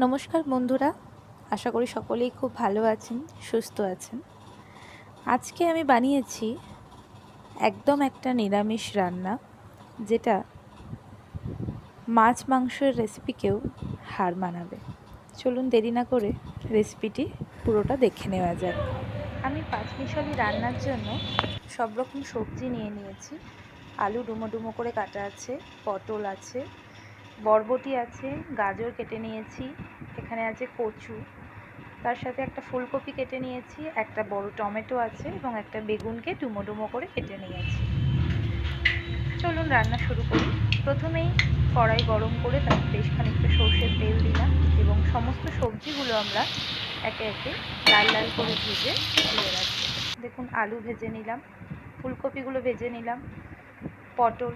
নমস্কার বন্ধুরা, আশা করি সকলেই খুব ভালো আছেন, সুস্থ আছেন। আজকে আমি বানিয়েছি একদম একটা নিরামিষ রান্না, যেটা মাছ মাংসের রেসিপিকেও হার মানাবে। চলুন দেরি না করে রেসিপিটি পুরোটা দেখে নেওয়া যাক। আমি পাঁচমিশালি রান্নার জন্য সব রকম সবজি নিয়ে নিয়েছি। আলু ডুমো ডুমো করে কাটা আছে, পটল আছে, বরবটি আছে, গাজর কেটে নিয়েছি, এখানে আছে কচু, তার সাথে একটা ফুলকপি কেটে নিয়েছি, একটা বড় টমেটো আছে এবং একটা বেগুনকে ডুমো ডুমো করে কেটে নিয়েছি। চলুন রান্না শুরু করি। প্রথমেই কড়াই গরম করে তাতে বেশ খানিকটা সর্ষের তেল দিলাম এবং সমস্ত সবজিগুলো আমরা একে একে লাল লাল করে ভেজে তুলে রাখছি। দেখুন, আলু ভেজে নিলাম, ফুলকপিগুলো ভেজে নিলাম, পটল,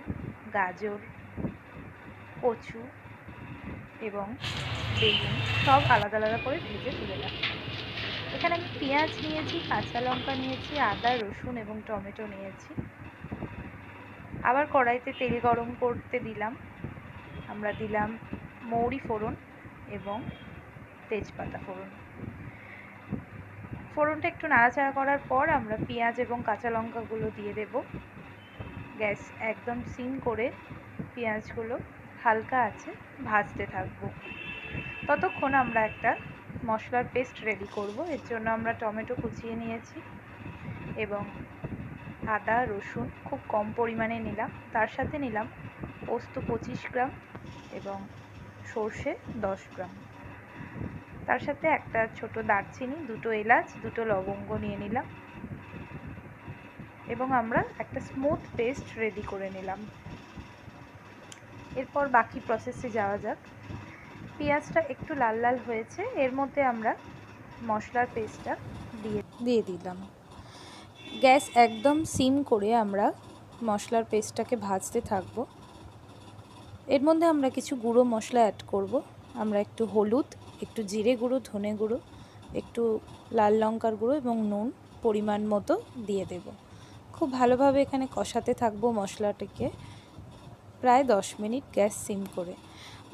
গাজর, কচু এবং বেগুন সব আলাদা আলাদা করে ভেজে তুলে রাখলাম। এখানে আমি পেঁয়াজ নিয়েছি, কাঁচা লঙ্কা নিয়েছি, আদা, রসুন এবং টমেটো নিয়েছি। আবার কড়াইতে তেল গরম করতে দিলাম, আমরা দিলাম মৌরি ফোড়ন এবং তেজপাতা ফোড়ন। ফোড়নটা একটু নাড়াচাড়া করার পর আমরা পেঁয়াজ এবং কাঁচা লঙ্কাগুলো দিয়ে দেব। গ্যাস একদম সিম করে পেঁয়াজগুলো হালকা আছে ভাজতে থাকবো। ততক্ষণ আমরা একটা মশলার পেস্ট রেডি করব। এর জন্য আমরা টমেটো কুচিয়ে নিয়েছি এবং আদা রসুন খুব কম পরিমাণে নিলাম, তার সাথে নিলাম পোস্ত 25 গ্রাম এবং সর্ষে 10 গ্রাম, তার সাথে একটা ছোট দারচিনি, দুটো এলাচ, দুটো লবঙ্গ নিয়ে নিলাম এবং আমরা একটা স্মুথ পেস্ট রেডি করে নিলাম। এরপর বাকি প্রসেসে যাওয়া যাক। পেঁয়াজটা একটু লাল লাল হয়েছে, এর মধ্যে আমরা মশলার পেস্টটা দিয়ে দিলাম। গ্যাস একদম সিম করে আমরা মশলার পেস্টটাকে ভাজতে থাকবো। এর মধ্যে আমরা কিছু গুঁড়ো মশলা অ্যাড করব। আমরা একটু হলুদ, একটু জিরে গুঁড়ো, ধনে গুঁড়ো, একটু লাল লঙ্কার গুঁড়ো এবং নুন পরিমাণ মতো দিয়ে দেব। খুব ভালোভাবে এখানে কষাতে থাকবো মশলাটাকে প্রায় 10 মিনিট গ্যাস সিম করে।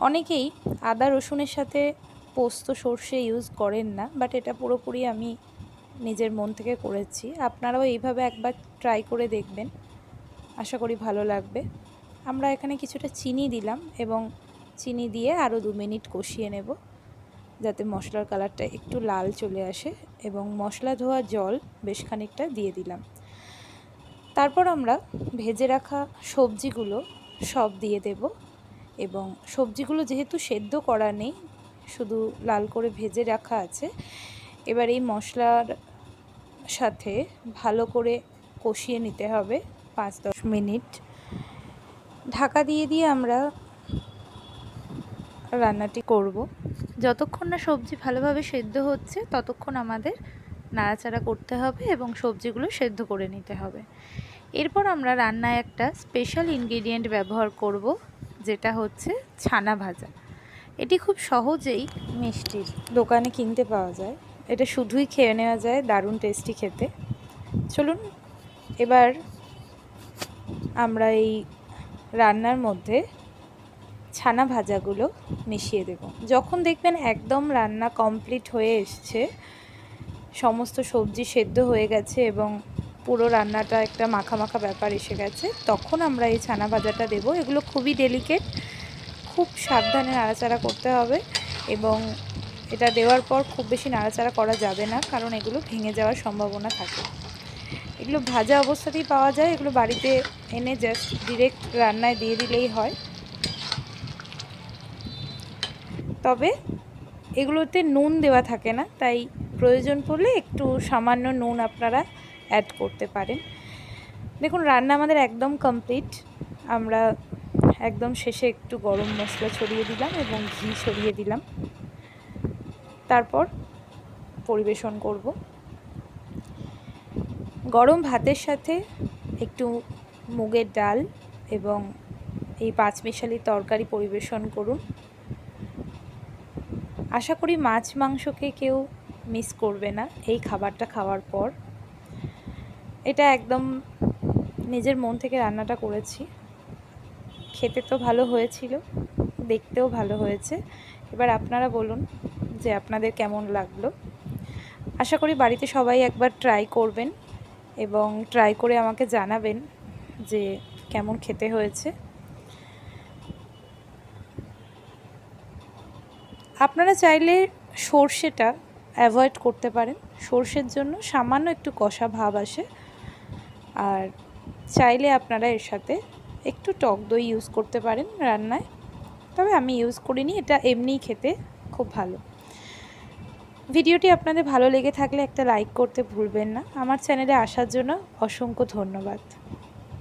অনেকেই আদা রসুনের সাথে পোস্ত সর্ষে ইউজ করেন না, বাট এটা পুরোপুরি আমি নিজের মন থেকে করেছি। আপনারাও এইভাবে একবার ট্রাই করে দেখবেন, আশা করি ভালো লাগবে। আমরা এখানে কিছুটা চিনি দিলাম এবং চিনি দিয়ে আরও 2 মিনিট কষিয়ে নেব, যাতে মশলার কালারটা একটু লাল চলে আসে, এবং মশলা ধোয়া জল বেশ খানিকটা দিয়ে দিলাম। তারপর আমরা ভেজে রাখা সবজিগুলো সব দিয়ে দেব এবং সবজিগুলো যেহেতু সেদ্ধ করা নেই, শুধু লাল করে ভেজে রাখা আছে, এবার এই মশলার সাথে ভালো করে কষিয়ে নিতে হবে 5-10 মিনিট। ঢাকা দিয়ে দিয়ে আমরা রান্নাটি করব। যতক্ষণ না সবজি ভালোভাবে সেদ্ধ হচ্ছে ততক্ষণ আমাদের নাড়াচাড়া করতে হবে এবং সবজিগুলো সেদ্ধ করে নিতে হবে। এরপর আমরা রান্নায় একটা স্পেশাল ইনগ্রিডিয়েন্ট ব্যবহার করব, যেটা হচ্ছে ছানা ভাজা। এটি খুব সহজেই মিষ্টির দোকানে কিনতে পাওয়া যায়, এটা শুধুই খেয়ে নেওয়া যায়, দারুণ টেস্টি খেতে। চলুন এবার আমরা এই রান্নার মধ্যে ছানা ভাজাগুলো মিশিয়ে দেব। যখন দেখবেন একদম রান্না কমপ্লিট হয়ে এসছে, সমস্ত সবজি সেদ্ধ হয়ে গেছে এবং পুরো রান্নাটা একটা মাখা মাখা ব্যাপার এসে গেছে, তখন আমরা এই ছানা ভাজাটা দেব। এগুলো খুবই ডেলিকেট, খুব সাবধানে নাড়াচাড়া করতে হবে এবং এটা দেওয়ার পর খুব বেশি নাড়াচাড়া করা যাবে না, কারণ এগুলো ভেঙে যাওয়ার সম্ভাবনা থাকে। এগুলো ভাজা অবস্থাতেই পাওয়া যায়, এগুলো বাড়িতে এনে জাস্ট ডিরেক্ট রান্নায় দিয়ে দিলেই হয়। তবে এগুলোতে নুন দেওয়া থাকে না, তাই প্রয়োজন পড়লে একটু সামান্য নুন আপনারা অ্যাড করতে পারেন। দেখুন, রান্না আমাদের একদম কমপ্লিট। আমরা একদম শেষে একটু গরম মশলা ছড়িয়ে দিলাম এবং ঘি ছড়িয়ে দিলাম, তারপর পরিবেশন করব। গরম ভাতের সাথে একটু মুগের ডাল এবং এই পাঁচমিশালি তরকারি পরিবেশন করুন। আশা করি মাছ মাংসকে কেউ মিস করবে না এই খাবারটা খাওয়ার পর। এটা একদম নিজের মন থেকে রান্নাটা করেছি, খেতে তো ভালো হয়েছিল, দেখতেও ভালো হয়েছে এবার আপনারা বলুন যে আপনাদের কেমন লাগলো। আশা করি বাড়িতে সবাই একবার ট্রাই করবেন এবং ট্রাই করে আমাকে জানাবেন যে কেমন খেতে হয়েছে। আপনারা চাইলে সর্ষেটা অ্যাভয়েড করতে পারেন, সর্ষের জন্য সামান্য একটু কষা ভাব আসে। আর চাইলে আপনারা এর সাথে একটু টক দই ইউজ করতে পারেন রান্নায়, তবে আমি ইউজ করিনি, এটা এমনিই খেতে খুব ভালো। ভিডিওটি আপনাদের ভালো লেগে থাকলে একটা লাইক করতে ভুলবেন না। আমার চ্যানেলে আসার জন্য অসংখ্য ধন্যবাদ।